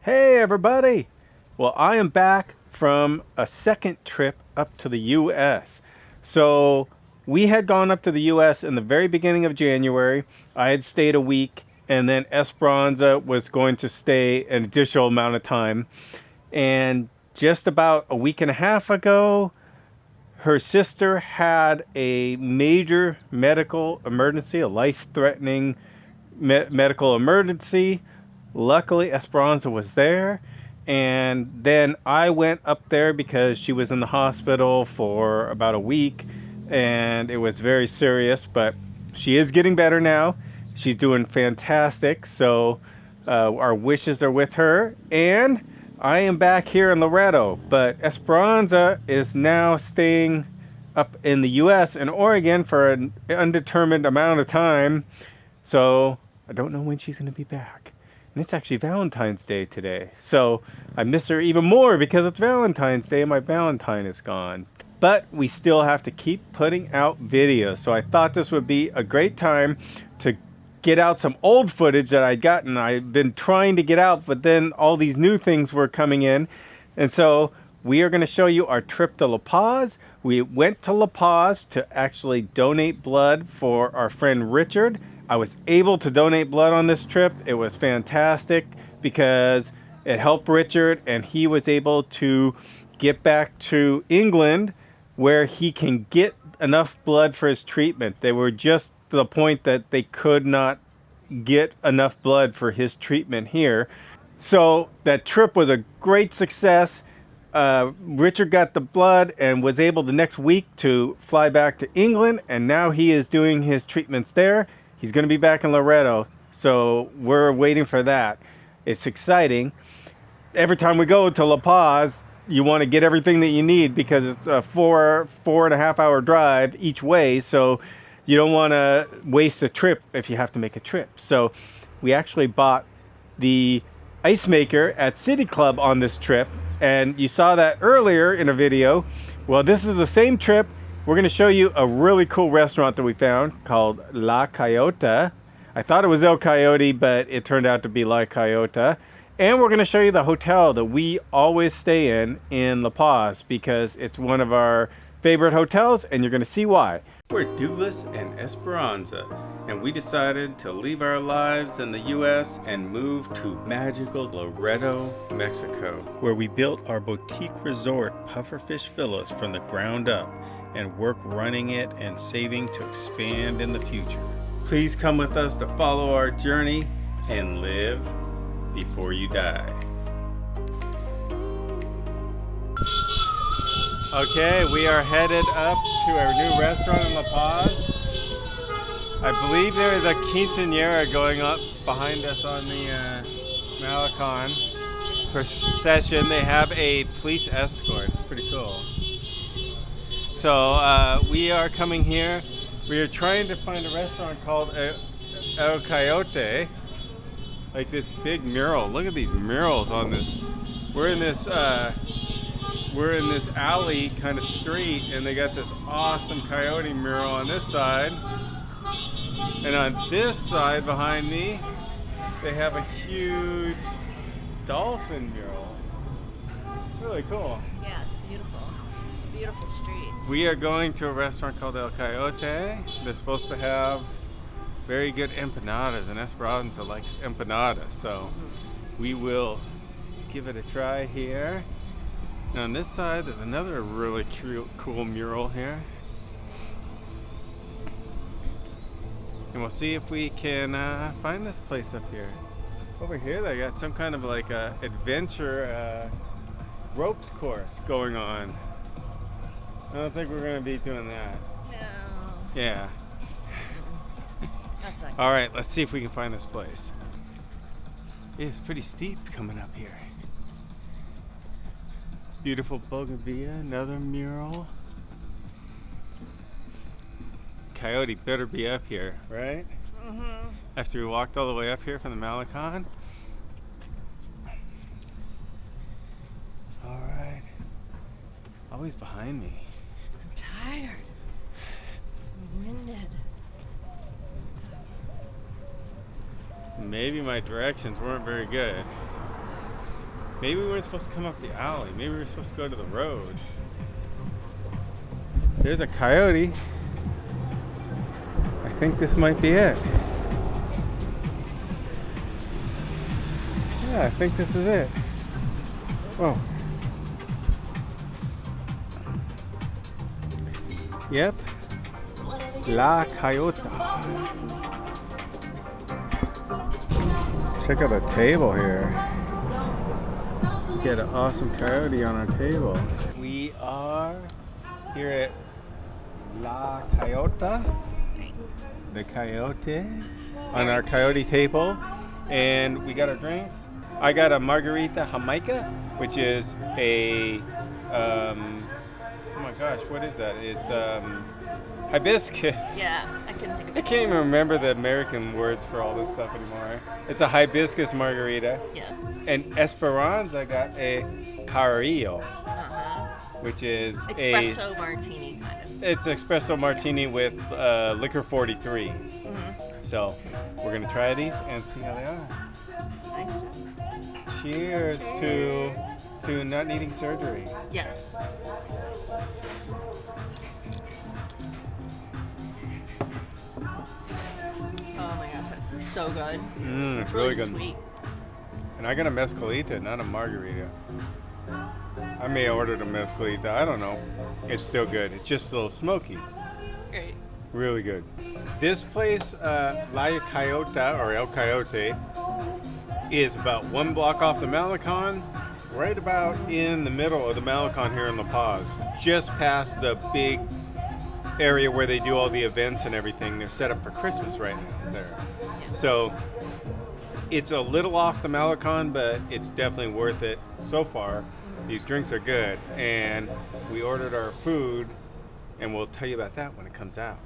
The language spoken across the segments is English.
Hey everybody! Well, I am back from a second trip up to the US. So we had gone up to the US in the very beginning of January. I had stayed a week, and then Esperanza was going to stay an additional amount of time. And just about a week and a half ago, her sister had a major medical emergency, a life-threatening medical emergency. Luckily, Esperanza was there. And then I went up there because she was in the hospital for about a week and it was very serious, but she is getting better now. She's doing fantastic. So our wishes are with her. And I am back here in Loretto, but Esperanza is now staying up in the US in Oregon for an undetermined amount of time. So I don't know when she's going to be back. And it's actually Valentine's Day today. So I miss her even more because it's Valentine's Day and my Valentine is gone. But we still have to keep putting out videos. So I thought this would be a great time to get out some old footage that I'd gotten. I've been trying to get out, but then all these new things were coming in. And so we are going to show you our trip to La Paz. We went to La Paz to actually donate blood for our friend Richard. I was able to donate blood on this trip. It was fantastic because it helped Richard and he was able to get back to England where he can get enough blood for his treatment. They were just to the point that they could not get enough blood for his treatment here. So that trip was a great success. Richard got the blood and was able the next week to fly back to England, and now he is doing his treatments there. He's going to be back in Loretto, so we're waiting for that. It's exciting. Every time we go to La Paz, you want to get everything that you need because it's a four and a half hour drive each way, so you don't want to waste a trip if you have to make a trip. So we actually bought the ice maker at City Club on this trip, and you saw that earlier in a video. Well, this is the same trip. We're going to show you a really cool restaurant that we found called La Coyota. I thought it was El Coyote, but it turned out to be La Coyota. And we're going to show you the hotel that we always stay in La Paz because it's one of our favorite hotels, and you're going to see why. We're Douglas and Esperanza, and we decided to leave our lives in the US and move to magical Loretto, Mexico, where we built our boutique resort Pufferfishvillas from the ground up and work running it and saving to expand in the future. Please come with us to follow our journey and live before you die. Okay, we are headed up to our new restaurant in La Paz. I believe there is a quinceañera going up behind us on the Malecon procession. They have a police escort. It's pretty cool. So we are coming here. We are trying to find a restaurant called El Coyote. Like this big mural. Look at these murals on this. We're in this alley kind of street, and they got this awesome coyote mural on this side. And on this side behind me, they have a huge dolphin mural. Really cool. Yeah, it's beautiful. Beautiful street. We are going to a restaurant called El Coyote. They're supposed to have very good empanadas, and Esperanza likes empanadas, so we will give it a try here. And on this side, there's another really cool mural here. And we'll see if we can find this place up here. Over here, they got some kind of like a adventure ropes course going on. I don't think we're going to be doing that. No. Yeah. That's not good. All right, let's see if we can find this place. It's pretty steep coming up here. Beautiful bougainvillea, another mural. Coyote better be up here, right? Mm-hmm. After we walked all the way up here from the Malecon. All right. Always behind me. I'm tired. I'm winded. Maybe my directions weren't very good. Maybe we weren't supposed to come up the alley. Maybe we were supposed to go to the road. There's a coyote. I think this might be it. Yeah, I think this is it. Whoa. Yep. La Coyota. Check out the table here. Get an awesome coyote on our table. We are here at La Coyota. The coyote on our coyote table. And we got our drinks. I got a margarita jamaica, which is a oh my gosh, what is that? It's hibiscus. Yeah, I couldn't think of I it. can't even remember the American words for all this stuff anymore. It's a hibiscus margarita. Yeah. And Esperanza got a Carrillo, Uh-huh. which is Espresso martini, kind of. it's espresso martini with liquor 43. So we're gonna try these and see how they are. Nice. Cheers to not needing surgery. Yes. Oh my gosh, that's so good. It's really good. Sweet. And I got a mezcalita, not a margarita. I may have ordered a mezcalita. I don't know. It's still good. It's just a little smoky. Great. Really good. This place, La Coyota or El Coyote, is about 1 block off the Malecon, right about in the middle of the Malecon here in La Paz, just past the big area where they do all the events and everything. They're set up for Christmas right now there. So it's a little off the Malecon, but it's definitely worth it so far. These drinks are good, and we ordered our food, and we'll tell you about that when it comes out.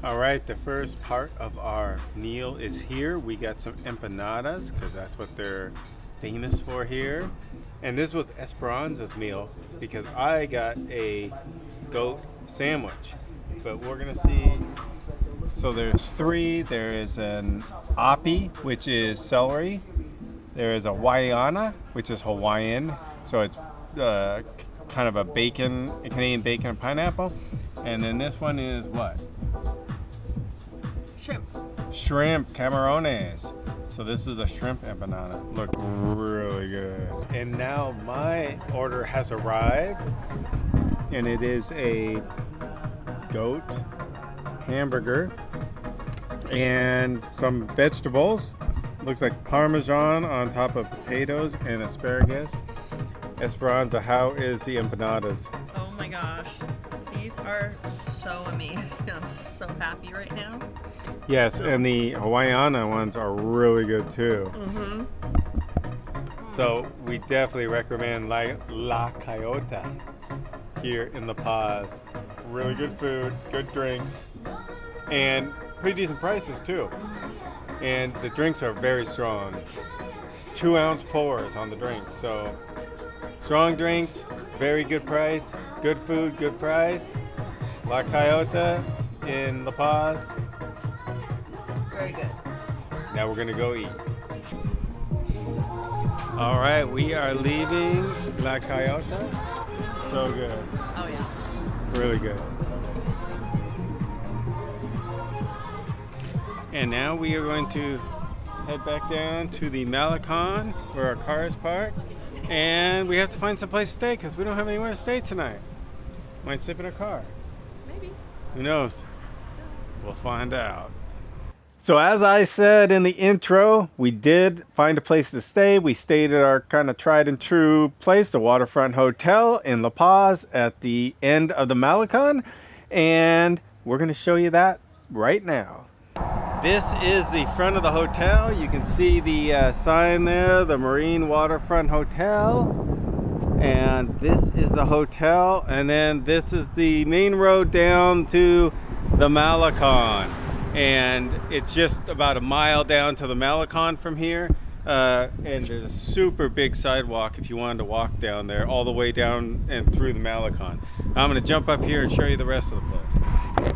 All right, the first part of our meal is here. We got some empanadas because that's what they're famous for here. And this was Esperanza's meal because I got a goat sandwich. But we're gonna see. So there's 3. There is an api, which is celery. There is a waiana, which is Hawaiian. So it's kind of a bacon, a Canadian bacon and pineapple. And then this one is what? Shrimp camarones. So this is a shrimp empanada. Look really good. And now my order has arrived, and it is a goat hamburger and some vegetables. Looks like Parmesan on top of potatoes and asparagus. Esperanza, how is the empanadas? Oh my gosh. These are so amazing. I'm so happy right now. Yes, and the Hawaiiana ones are really good too. Mm-hmm. So we definitely recommend La Coyota here in La Paz. Really good food, good drinks, and pretty decent prices too. And the drinks are very strong. 2-ounce pours on the drinks. So strong drinks, very good price, good food, good price. La Coyota in La Paz. Very good. Now we're gonna go eat. All right, we are leaving La Coyota. So good, Oh yeah. really good. And now we are going to head back down to the Malecon where our car is parked. And we have to find some place to stay because we don't have anywhere to stay tonight. Might sleep in our car. Maybe. Who knows? We'll find out. So as I said in the intro, we did find a place to stay. We stayed at our kind of tried and true place, the Waterfront Hotel in La Paz at the end of the Malecon. And we're going to show you that right now. This is the front of the hotel. You can see the sign there, the Marine Waterfront Hotel. And this is the hotel. And then this is the main road down to the Malecon. And it's just about a mile down to the Malecon from here. And there's a super big sidewalk if you wanted to walk down there all the way down and through the Malecon. I'm going to jump up here and show you the rest of the place.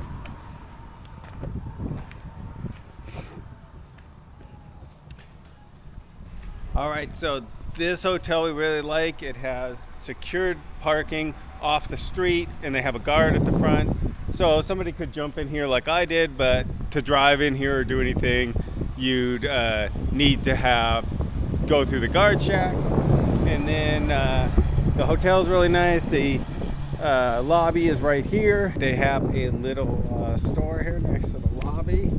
All right, so this hotel we really like. It has secured parking off the street and they have a guard at the front. So somebody could jump in here like I did, but to drive in here or do anything, you'd need to go through the guard shack. And then the hotel's really nice. The lobby is right here. They have a little store here next to the lobby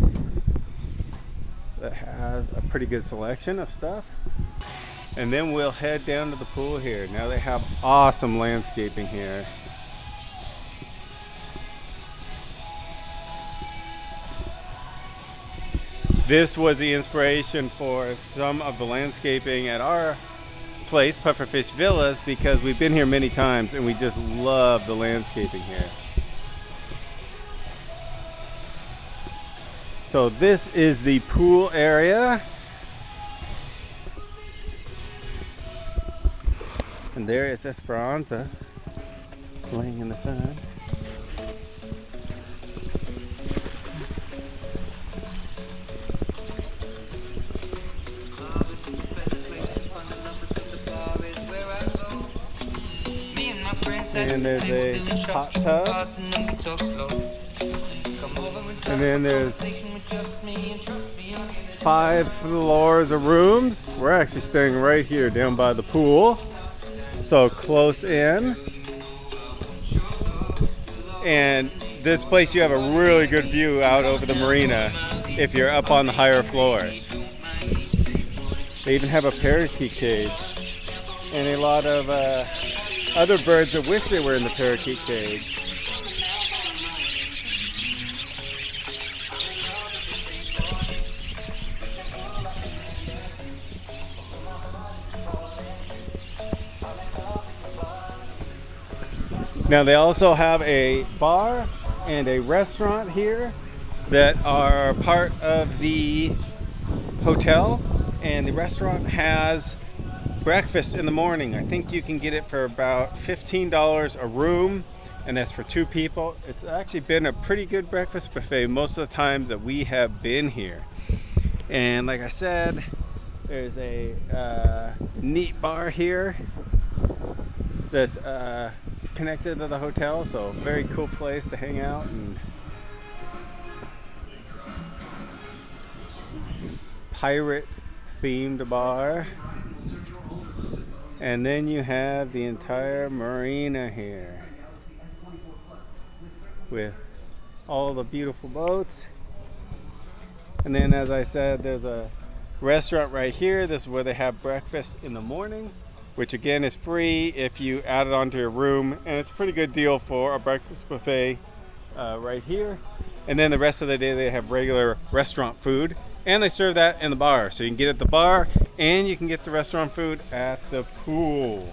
that has a pretty good selection of stuff. And then we'll head down to the pool here. Now they have awesome landscaping here. This was the inspiration for some of the landscaping at our place, Pufferfishvillas, because we've been here many times and we just love the landscaping here. So this is the pool area. And there is Esperanza laying in the sun. And there's a hot tub. And then there's 5 floors of rooms. We're actually staying right here down by the pool. So close in. And this place you have a really good view out over the marina if you're up on the higher floors. They even have a parakeet cage and a lot of other birds that wish they were in the parakeet cage. Now they also have a bar and a restaurant here that are part of the hotel, and the restaurant has breakfast in the morning. I think you can get it for about $15 a room, and that's for 2 people. It's actually been a pretty good breakfast buffet most of the times that we have been here. And like I said, there's a neat bar here that's connected to the hotel, so very cool place to hang out. And pirate themed bar. And then you have the entire marina here with all the beautiful boats. And then, as I said, there's a restaurant right here. This is where they have breakfast in the morning, which again is free if you add it onto your room, and it's a pretty good deal for a breakfast buffet right here. And then the rest of the day they have regular restaurant food, and they serve that in the bar, so you can get it at the bar and you can get the restaurant food at the pool.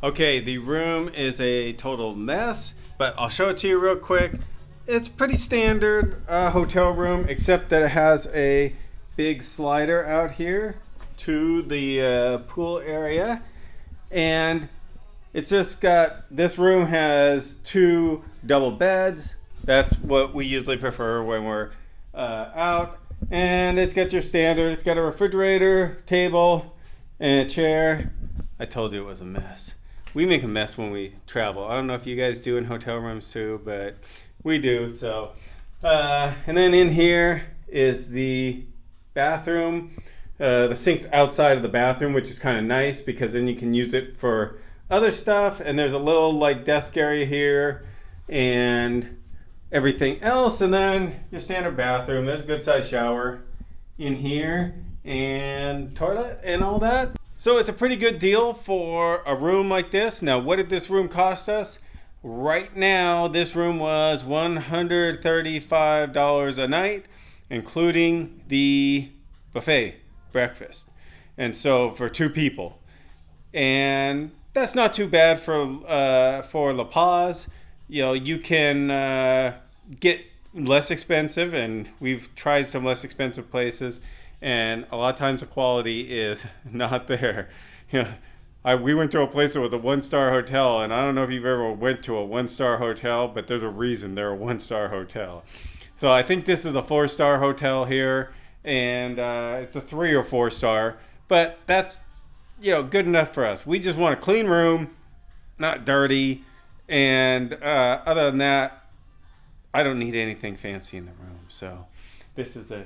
Okay, the room is a total mess, but I'll show it to you real quick. It's pretty standard hotel room, except that it has a big slider out here to the pool area. And it's just got, this room has 2 double beds. That's what we usually prefer when we're out. And it's got your standard, it's got a refrigerator, table, and a chair. I told you it was a mess. We make a mess when we travel. I don't know if you guys do in hotel rooms too, but we do. So, and then in here is the bathroom. The sink's outside of the bathroom, which is kind of nice because then you can use it for other stuff. And there's a little like desk area here and everything else. And then your standard bathroom. There's a good sized shower in here and toilet and all that. So it's a pretty good deal for a room like this. Now, what did this room cost us? Right now, this room was $135 a night, including the buffet breakfast. And so for 2 people. And that's not too bad for La Paz. You know, you can get less expensive, and we've tried some less expensive places, and a lot of times the quality is not there. You know, we went to a place that was a 1-star hotel, and I don't know if you've ever went to a 1-star hotel, but there's a reason they're a 1-star hotel. So I think this is a 4-star hotel here, and it's a 3 or 4-star, but that's, you know, good enough for us. We just want a clean room, not dirty, and other than that, I don't need anything fancy in the room. So this is the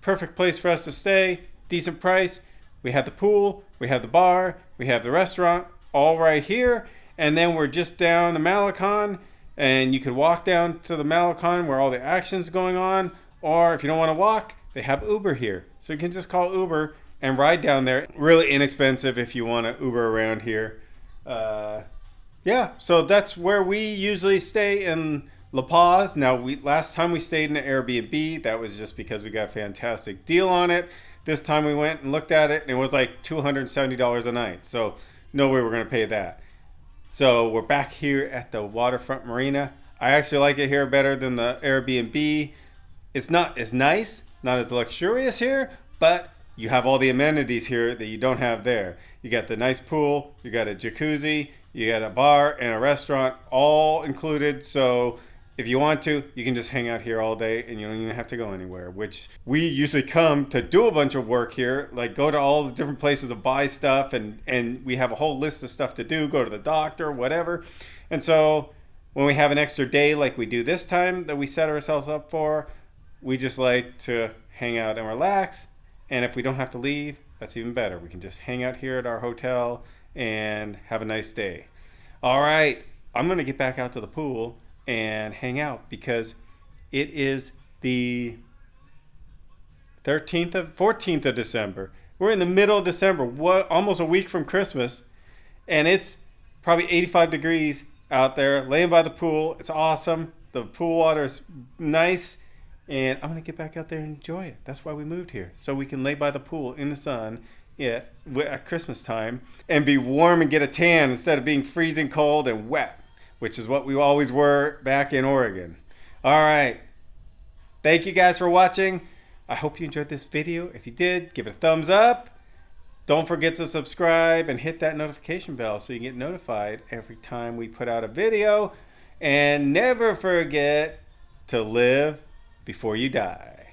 perfect place for us to stay. Decent price. We have the pool, we have the bar, we have the restaurant, all right here. And then we're just down the Malecon, and you could walk down to the Malecon where all the action's going on. Or if you don't want to walk, they have Uber here. So you can just call Uber and ride down there. Really inexpensive if you want to Uber around here. Yeah, so that's where we usually stay in La Paz. Now, last time we stayed in an Airbnb, that was just because we got a fantastic deal on it. This time we went and looked at it, and it was like $270 a night. So no way we're going to pay that. So we're back here at the Waterfront Marina. I actually like it here better than the Airbnb. It's not as nice, not as luxurious here, but you have all the amenities here that you don't have there. You got the nice pool, you got a jacuzzi, you got a bar and a restaurant, all included. So if you want to, you can just hang out here all day and you don't even have to go anywhere, which we usually come to do a bunch of work here, like go to all the different places to buy stuff, and we have a whole list of stuff to do, go to the doctor, whatever. And so when we have an extra day like we do this time that we set ourselves up for, we just like to hang out and relax. And if we don't have to leave, that's even better. We can just hang out here at our hotel and have a nice day. All right, I'm going to get back out to the pool and hang out because it is the 14th of December. We're in the middle of December, almost a week from Christmas, and it's probably 85 degrees out there, laying by the pool. It's awesome. The pool water is nice, and I'm going to get back out there and enjoy it. That's why we moved here, so we can lay by the pool in the sun at Christmas time and be warm and get a tan instead of being freezing cold and wet, which is what we always were back in Oregon. All right. Thank you guys for watching. I hope you enjoyed this video. If you did, give it a thumbs up. Don't forget to subscribe and hit that notification bell so you get notified every time we put out a video. And never forget to live before you die.